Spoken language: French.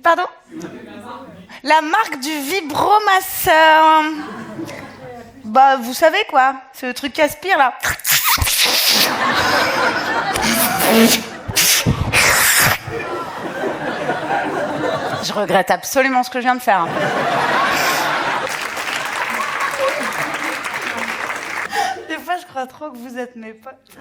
Pardon? La marque du vibromasseur. Bah, vous savez quoi? C'est le truc qui aspire, là. Je regrette absolument ce que je viens de faire. Des fois, je crois trop que vous êtes mes potes.